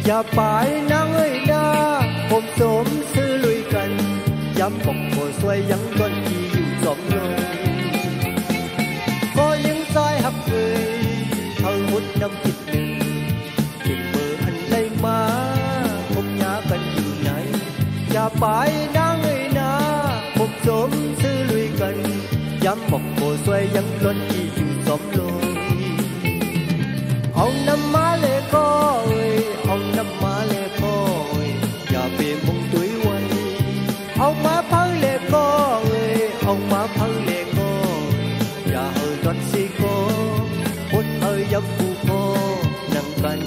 อย่าไปนางเอ้ยนาผมสมซื้อลุยกันย้ำบอกโบสวยยังต้นที่อยู่จอมลงก็ยังใจหักเลยเธอมุดน้ำจิตหนึ่งจิตเบอร์อันใดมาผมยากันอยู่ไหนอย่าไปนางเอ้ยนาผมสมซื้อลุยกันย้ำบอกโบสวยยังต้นที่อยู่จอมลงông năm má lê co ơi ông năm má lê co ơiอย่าเปลี่ยนมุงตุ้ยไว้ông má phơi lê co ơi ông má phơi lê coอย่าเอ่ยตอนสิโกพุทธเอ่ยยักกูโกนั่งกัน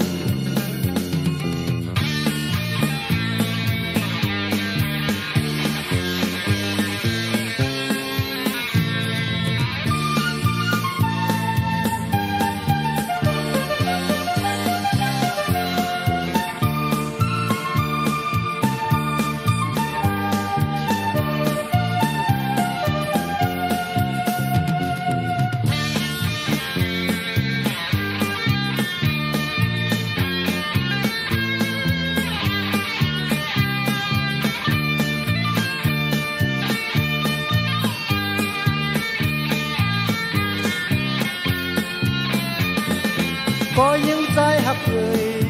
có những trái hấp người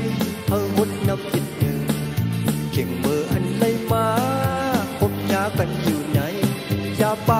thơ một năm dịch nhờ chừng mơ anh lấy má hôm nhà cầnอยู่ไหนอย่าไป